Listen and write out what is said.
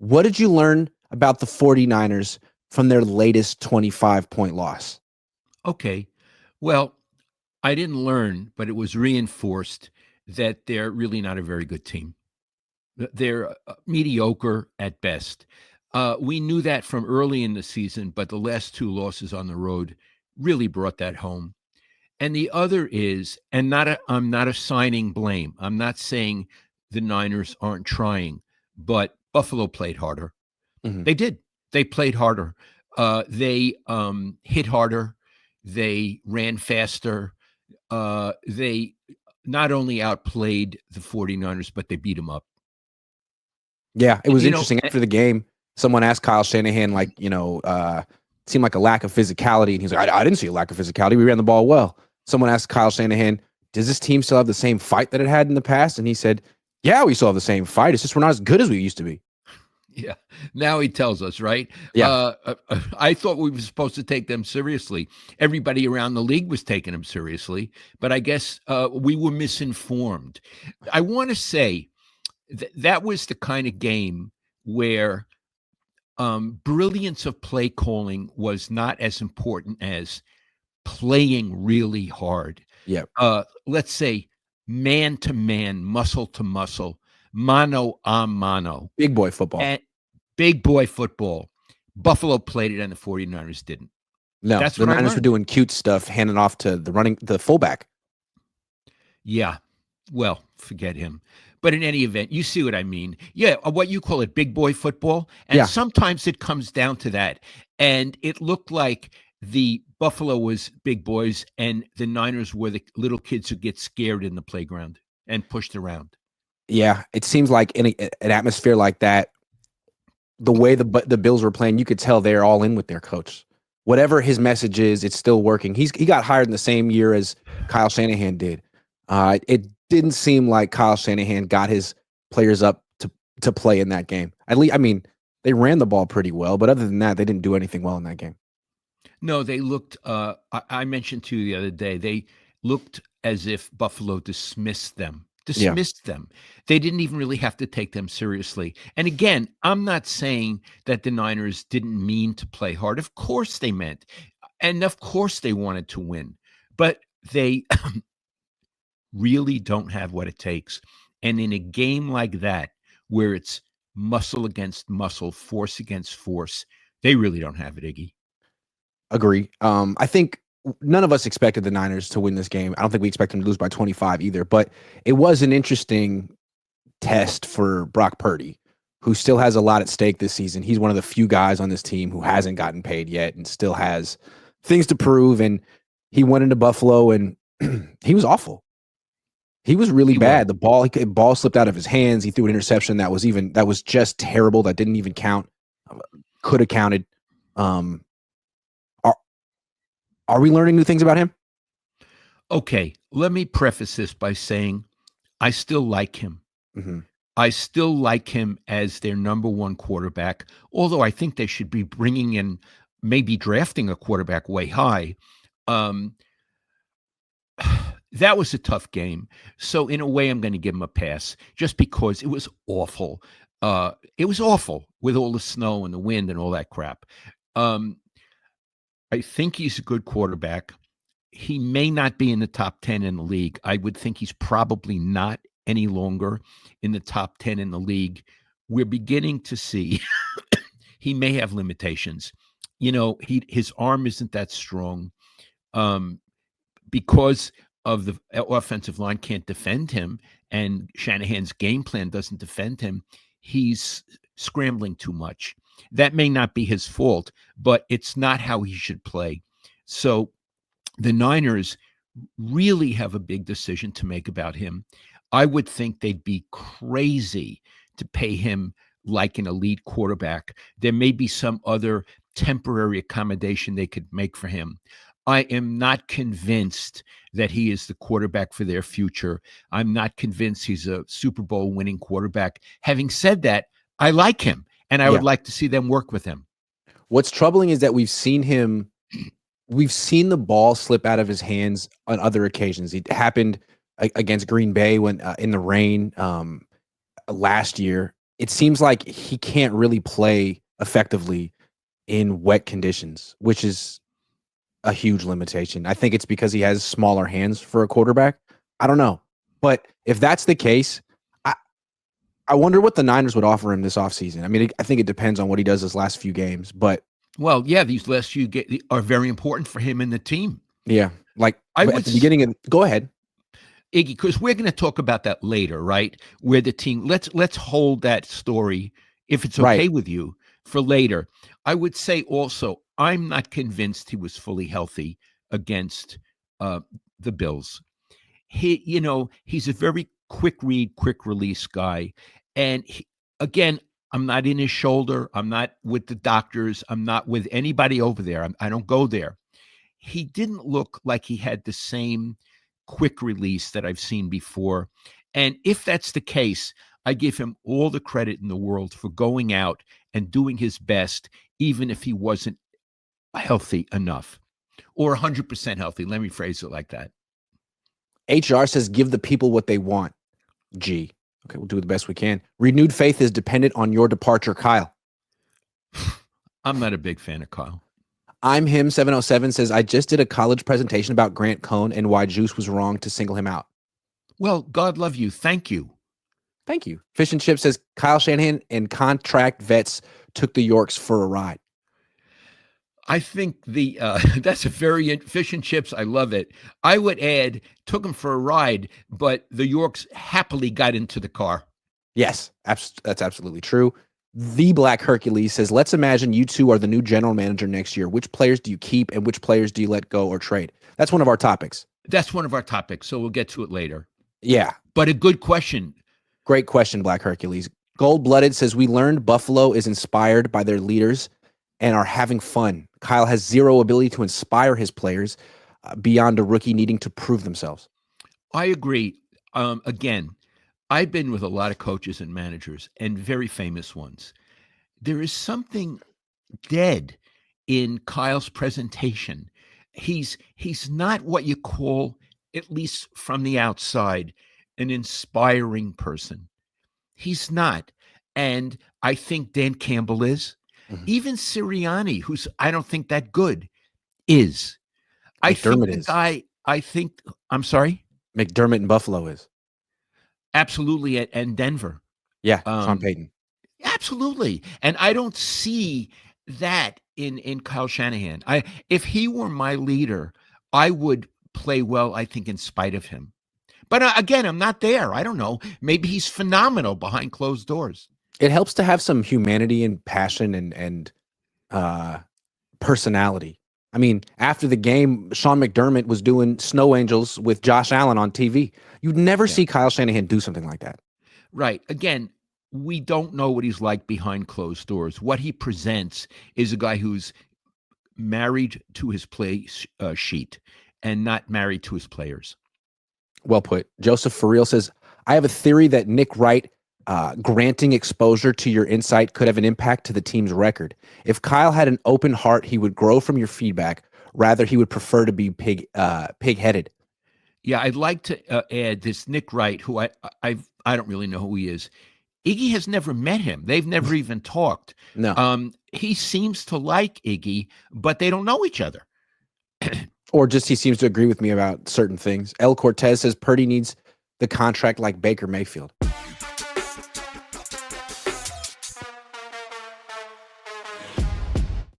What did you learn about the 49ers from their latest 25-point loss? Okay. Well, I didn't learn, but it was reinforced that they're really not a very good team. They're mediocre at best. We knew that from early in the season, but the last two losses on the road really brought that home. And the other is, I'm not assigning blame. I'm not saying the Niners aren't trying, but Buffalo played harder. Mhm. They did. They played harder. They hit harder. They ran faster. They not only outplayed the 49ers, but they beat them up. Yeah, it And, was interesting after the game, someone asked Kyle Shanahan, like, seemed like a lack of physicality, and he's like, I didn't see a lack of physicality. We ran the ball well. Someone asked Kyle Shanahan, does this team still have the same fight that it had in the past? And he said, yeah, we still have the same fight. It's just we're not as good as we used to be. yeah. Now he tells us, right? Yeah. I thought we were supposed to take them seriously. Everybody around the league was taking them seriously, but I guess we were misinformed. I want to say that was the kind of game where brilliance of play calling was not as important as playing really hard. Yeah. Let's say man to man, muscle to muscle, mano a mano, Big boy football. and big boy football. Buffalo played it and the 49ers didn't. No, That's the what I Niners were learned. doing cute stuff, handing off to the fullback. Yeah. Well, forget him. But in any event, you see what I mean. Yeah, what you call it, big boy football. And Yeah. sometimes it comes down to that. And it looked like the Buffalo was big boys and the Niners were the little kids who get scared in the playground and pushed around. Yeah. It seems like in an atmosphere like that, the way the Bills were playing, you could tell they're all in with their coach. Whatever his message is, it's still working. He got hired in the same year as Kyle Shanahan did. It didn't seem like Kyle Shanahan got his players up to play in that game. At least, I mean, they ran the ball pretty well, but other than that, they didn't do anything well in that game. No, they looked, I mentioned to you the other day, they looked as if Buffalo dismissed them. Yeah. Dismissed them. They didn't even really have to take them seriously. And again, I'm not saying that the Niners didn't mean to play hard. Of course they meant. And of course they wanted to win. But they really don't have what it takes. And in a game like that, where it's muscle against muscle, force against force, they really don't have it, Iggy. Agree. I think none of us expected the Niners to win this game. I don't think we expect them to lose by 25 either, but it was an interesting test for Brock Purdy, who still has a lot at stake this season. He's one of the few guys on this team who hasn't gotten paid yet and still has things to prove. And he went into Buffalo and he was awful. He was really bad. The ball slipped out of his hands. He threw an interception that was just terrible. That didn't even count. Could have counted. Are we learning new things about him? Okay, let me preface this by saying I still like him. Mm-hmm. I still like him as their number one quarterback, although I think they should be bringing in, maybe drafting a quarterback way high. Um, that was a tough game. So, in a way, I'm going to give him a pass just because it was awful. It was awful with all the snow and the wind and all that crap. I think he's a good quarterback. He may not be in the top 10 in the league. I would think he's probably not any longer in the top 10 in the league. We're beginning to see he may have limitations. His arm isn't that strong. Because of the offensive line can't defend him and Shanahan's game plan doesn't defend him, he's scrambling too much. That may not be his fault, but it's not how he should play. So the Niners really have a big decision to make about him. I would think they'd be crazy to pay him like an elite quarterback. There may be some other temporary accommodation they could make for him. I am not convinced that he is the quarterback for their future. I'm not convinced he's a Super Bowl winning quarterback. Having said that, I like him, and I would like to see them work with him. What's troubling is that we've seen the ball slip out of his hands on other occasions. It happened against Green Bay when in the rain last year. it seems like he can't really play effectively in wet conditions, which is a huge limitation. I think it's because he has smaller hands for a quarterback. I don't know. But if that's the case, I, I wonder what the Niners would offer him this offseason. I mean, I think it depends on what he does his last few games. But Well, yeah, these last few are very important for him and the team. yeah, like I at would the beginning of go ahead. Iggy, because we're going to talk about that later, right? Where the team let's hold that story, if it's Right. okay with you, for later. I would say also, I'm not convinced he was fully healthy against uh, the Bills. He's a very quick read, quick release guy, and again, I'm not in his shoulder. I'm not with the doctors. I'm not with anybody over there. I don't go there. He didn't look like he had the same quick release that I've seen before. And if that's the case, I give him all the credit in the world for going out and doing his best, even if he wasn't healthy enough or 100% healthy. Let me phrase it like that. HR says, give the people what they want. G. Okay, we'll do the best we can. Renewed faith is dependent on your departure, Kyle. I'm not a big fan of Kyle. I'm him 707 says, I just did a college presentation about Grant Cohn and why Juice was wrong to single him out. Well, God love you. Thank you. Thank you. Fish and Chip says, Kyle Shanahan and contract vets took the Yorks for a ride. I think that's a very fish and chips. I love it. I would add, took him for a ride, but the Yorks happily got into the car. Yes, that's absolutely true. The Black Hercules says, let's imagine you two are the new general manager next year. Which players do you keep and which players do you let go or trade? That's one of our topics. That's one of our topics, so we'll get to it later. Yeah. But a good question. Great question, Black Hercules. Gold-Blooded says, we learned Buffalo is inspired by their leaders and are having fun. Kyle has zero ability to inspire his players beyond a rookie needing to prove themselves. I agree. Again, I've been with a lot of coaches and managers and very famous ones. There is something dead in Kyle's presentation. He's not what you call, at least from the outside, an inspiring person. He's not. And I think Dan Campbell is. Mm-hmm. Even Sirianni, who's I don't think that good, is. I think the guy, I'm sorry? McDermott in Buffalo is. Absolutely, and Denver. Yeah, Sean Payton. Absolutely. And I don't see that in Kyle Shanahan. If he were my leader, I would play well, I think, in spite of him. But again, I'm not there. I don't know. Maybe he's phenomenal behind closed doors. It helps to have some humanity and passion and personality. I mean, after the game, Sean McDermott was doing snow angels with Josh Allen on TV. You'd never see Kyle Shanahan do something like that. Right. Again, we don't know what he's like behind closed doors. What he presents is a guy who's married to his play sheet and not married to his players. Well put. Joseph Furriel says, I have a theory that Nick Wright granting exposure to your insight could have an impact to the team's record. If Kyle had an open heart, he would grow from your feedback. Rather, he would prefer to be pig-headed. Yeah, I'd like to add this Nick Wright, who I don't really know who he is. Iggy has never met him. They've never even talked. No. He seems to like Iggy, but they don't know each other. Or just he seems to agree with me about certain things. El Cortez says Purdy needs the contract like Baker Mayfield.